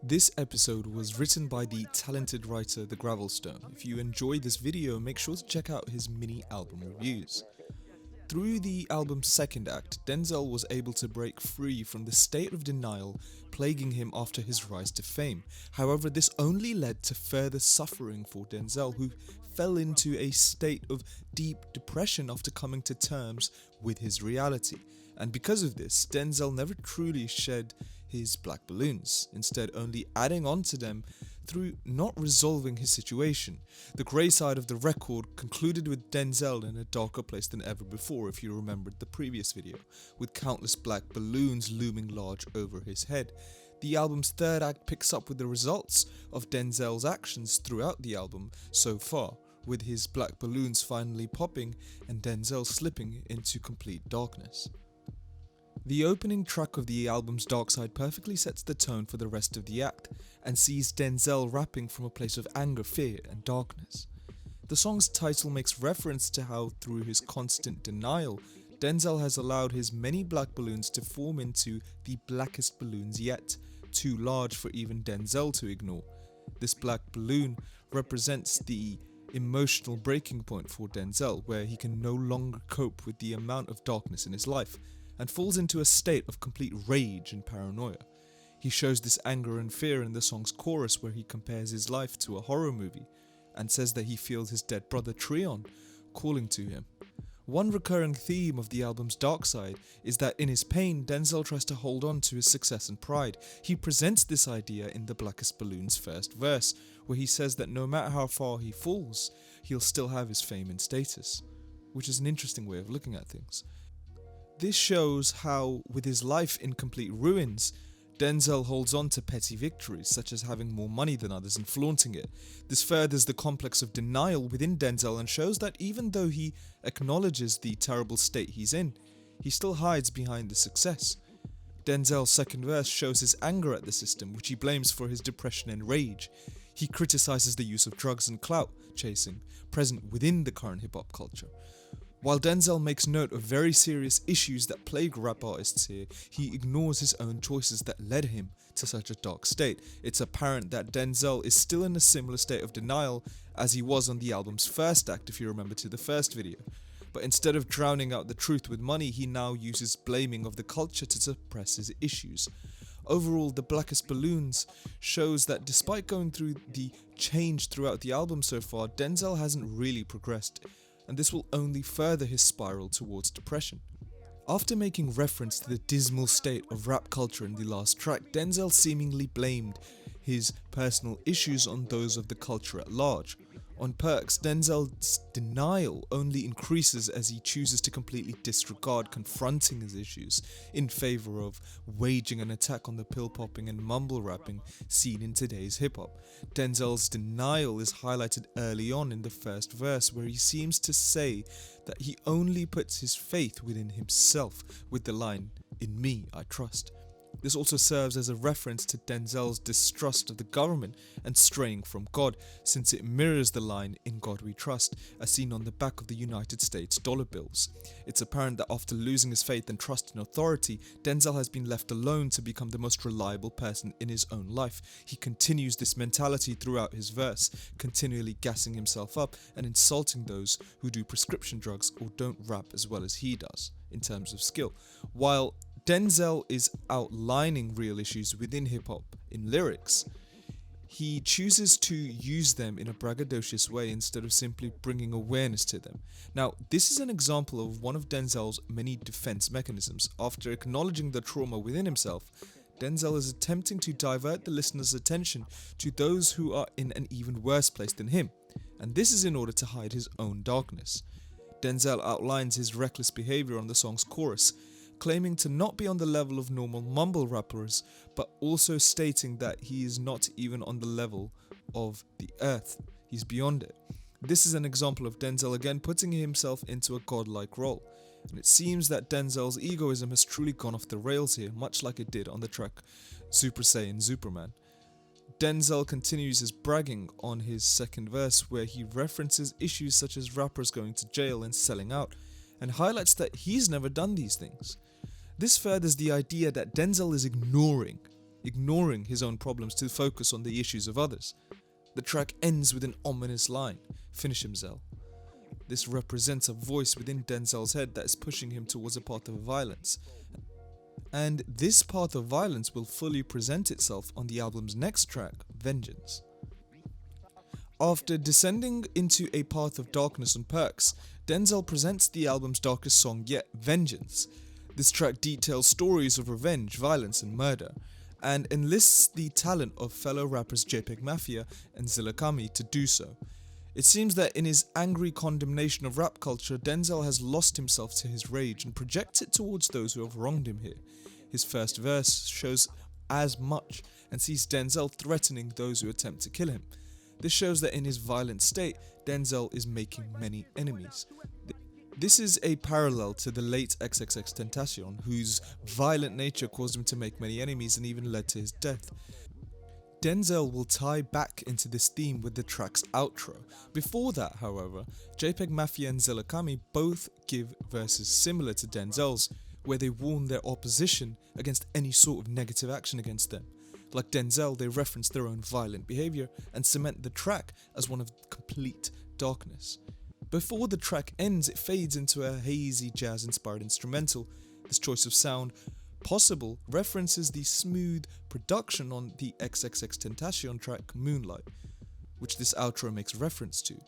This episode was written by the talented writer The Gravelstone. If you enjoyed this video, make sure to check out his mini album reviews. Through the album's second act, Denzel was able to break free from the state of denial plaguing him after his rise to fame. However, this only led to further suffering for Denzel, who fell into a state of deep depression after coming to terms with his reality. And because of this, Denzel never truly shed his black balloons, instead only adding on to them through not resolving his situation. The grey side of the record concluded with Denzel in a darker place than ever before, if you remembered the previous video, with countless black balloons looming large over his head. The album's third act picks up with the results of Denzel's actions throughout the album so far, with his black balloons finally popping and Denzel slipping into complete darkness. The opening track of the album's Dark Side perfectly sets the tone for the rest of the act and sees Denzel rapping from a place of anger, fear and darkness. The song's title makes reference to how through his constant denial, Denzel has allowed his many black balloons to form into the blackest balloons yet, too large for even Denzel to ignore. This black balloon represents the emotional breaking point for Denzel, where he can no longer cope with the amount of darkness in his life, and falls into a state of complete rage and paranoia. He shows this anger and fear in the song's chorus, where he compares his life to a horror movie and says that he feels his dead brother Treon calling to him. One recurring theme of the album's Dark Side is that in his pain, Denzel tries to hold on to his success and pride. He presents this idea in the Blackest Balloon's first verse, where he says that no matter how far he falls, he'll still have his fame and status, which is an interesting way of looking at things. This shows how, with his life in complete ruins, Denzel holds on to petty victories, such as having more money than others and flaunting it. This furthers the complex of denial within Denzel and shows that even though he acknowledges the terrible state he's in, he still hides behind the success. Denzel's second verse shows his anger at the system, which he blames for his depression and rage. He criticizes the use of drugs and clout chasing present within the current hip-hop culture. While Denzel makes note of very serious issues that plague rap artists here, he ignores his own choices that led him to such a dark state. It's apparent that Denzel is still in a similar state of denial as he was on the album's first act, if you remember to the first video. But instead of drowning out the truth with money, he now uses blaming of the culture to suppress his issues. Overall, The Blackest Balloons shows that despite going through the change throughout the album so far, Denzel hasn't really progressed, and this will only further his spiral towards depression. After making reference to the dismal state of rap culture in the last track, Denzel seemingly blamed his personal issues on those of the culture at large. On Perks, Denzel's denial only increases as he chooses to completely disregard confronting his issues in favor of waging an attack on the pill-popping and mumble-rapping seen in today's hip-hop. Denzel's denial is highlighted early on in the first verse, where he seems to say that he only puts his faith within himself with the line, "In me I trust." This also serves as a reference to Denzel's distrust of the government and straying from God, since it mirrors the line "In God we trust" as seen on the back of the United States dollar bills. It's apparent that after losing his faith and trust in authority, Denzel has been left alone to become the most reliable person in his own life. He continues this mentality throughout his verse, continually gassing himself up and insulting those who do prescription drugs or don't rap as well as he does in terms of skill. While Denzel is outlining real issues within hip-hop in lyrics, he chooses to use them in a braggadocious way instead of simply bringing awareness to them. Now, this is an example of one of Denzel's many defense mechanisms. After acknowledging the trauma within himself, Denzel is attempting to divert the listener's attention to those who are in an even worse place than him, and this is in order to hide his own darkness. Denzel outlines his reckless behavior on the song's chorus, claiming to not be on the level of normal mumble rappers, but also stating that he is not even on the level of the earth. He's beyond it. This is an example of Denzel again putting himself into a godlike role, and it seems that Denzel's egoism has truly gone off the rails here, much like it did on the track Super Saiyan Superman. Denzel continues his bragging on his second verse, where he references issues such as rappers going to jail and selling out, and highlights that he's never done these things. This furthers the idea that Denzel is ignoring ignoring his own problems to focus on the issues of others. The track ends with an ominous line, "Finish him, Zell." This represents a voice within Denzel's head that is pushing him towards a path of violence. And this path of violence will fully present itself on the album's next track, Vengeance. After descending into a path of darkness and perks, Denzel presents the album's darkest song yet, Vengeance. This track details stories of revenge, violence and murder, and enlists the talent of fellow rappers JPEG Mafia and Zillakami to do so. It seems that in his angry condemnation of rap culture, Denzel has lost himself to his rage and projects it towards those who have wronged him here. His first verse shows as much and sees Denzel threatening those who attempt to kill him. This shows that in his violent state, Denzel is making many enemies. This is a parallel to the late XXXTentacion, whose violent nature caused him to make many enemies and even led to his death. Denzel will tie back into this theme with the track's outro. Before that, however, JPEG Mafia and Zillakami both give verses similar to Denzel's, where they warn their opposition against any sort of negative action against them. Like Denzel, they reference their own violent behaviour and cement the track as one of complete darkness. Before the track ends, it fades into a hazy jazz-inspired instrumental. This choice of sound possible references the smooth production on the XXXTentacion track Moonlight, which this outro makes reference to.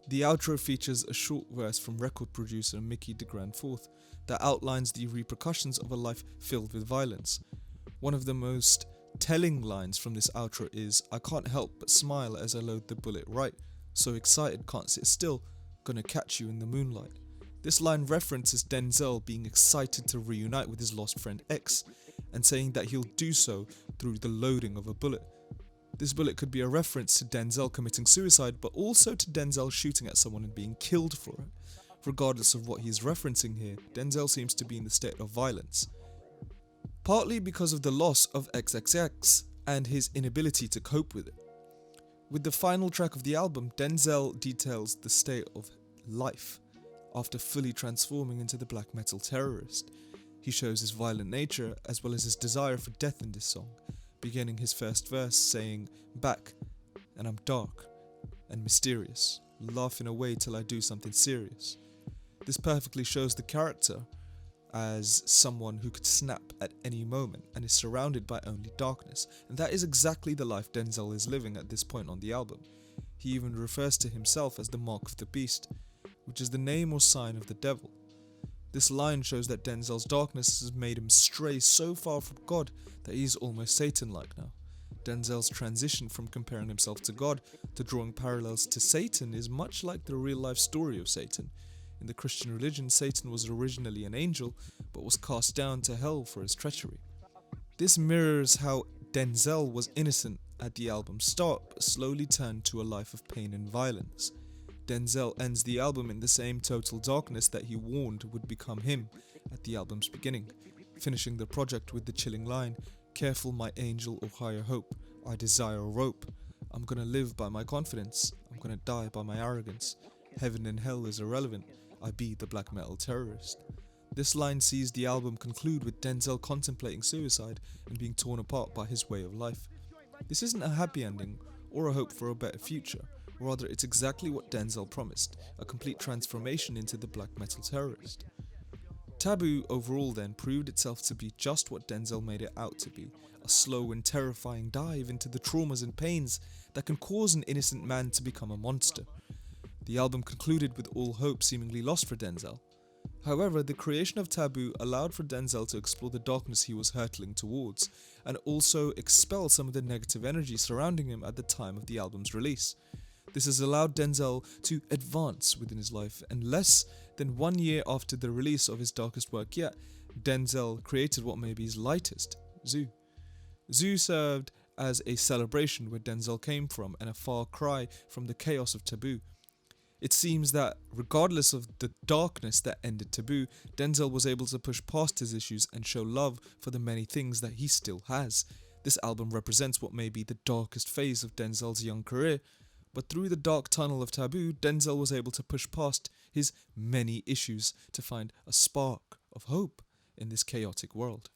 The outro features a short verse from record producer Mickey DeGrand-Forth that outlines the repercussions of a life filled with violence. One of the most telling lines from this outro is, "I can't help but smile as I load the bullet right, so excited can't sit still, gonna catch you in the moonlight." This line references Denzel being excited to reunite with his lost friend X, and saying that he'll do so through the loading of a bullet. This bullet could be a reference to Denzel committing suicide, but also to Denzel shooting at someone and being killed for it. Regardless of what he is referencing here, Denzel seems to be in the state of violence, partly because of the loss of XXX and his inability to cope with it. With the final track of the album, Denzel details the state of life after fully transforming into the black metal terrorist. He shows his violent nature as well as his desire for death in this song, beginning his first verse saying, "Back, and I'm dark and mysterious, laughing away till I do something serious." This perfectly shows the character as someone who could snap at any moment and is surrounded by only darkness, and that is exactly the life Denzel is living at this point on the album. He even refers to himself as the mark of the beast, which is the name or sign of the devil. This line shows that Denzel's darkness has made him stray so far from God that he is almost Satan-like now. Denzel's transition from comparing himself to God to drawing parallels to Satan is much like the real-life story of Satan. In the Christian religion, Satan was originally an angel, but was cast down to hell for his treachery. This mirrors how Denzel was innocent at the album's start, but slowly turned to a life of pain and violence. Denzel ends the album in the same total darkness that he warned would become him at the album's beginning, finishing the project with the chilling line, "Careful my angel or higher hope, I desire a rope. I'm gonna live by my confidence, I'm gonna die by my arrogance. Heaven and hell is irrelevant, I be the black metal terrorist." This line sees the album conclude with Denzel contemplating suicide and being torn apart by his way of life. This isn't a happy ending or a hope for a better future. Rather, it's exactly what Denzel promised, a complete transformation into the black metal terrorist. Taboo overall then proved itself to be just what Denzel made it out to be, a slow and terrifying dive into the traumas and pains that can cause an innocent man to become a monster. The album concluded with all hope seemingly lost for Denzel. However, the creation of Taboo allowed for Denzel to explore the darkness he was hurtling towards, and also expel some of the negative energy surrounding him at the time of the album's release. This has allowed Denzel to advance within his life, and less than 1 year after the release of his darkest work yet, Denzel created what may be his lightest, Zoo. Zoo served as a celebration where Denzel came from and a far cry from the chaos of Taboo. It seems that regardless of the darkness that ended Taboo, Denzel was able to push past his issues and show love for the many things that he still has. This album represents what may be the darkest phase of Denzel's young career, but through the dark tunnel of Taboo, Denzel was able to push past his many issues to find a spark of hope in this chaotic world.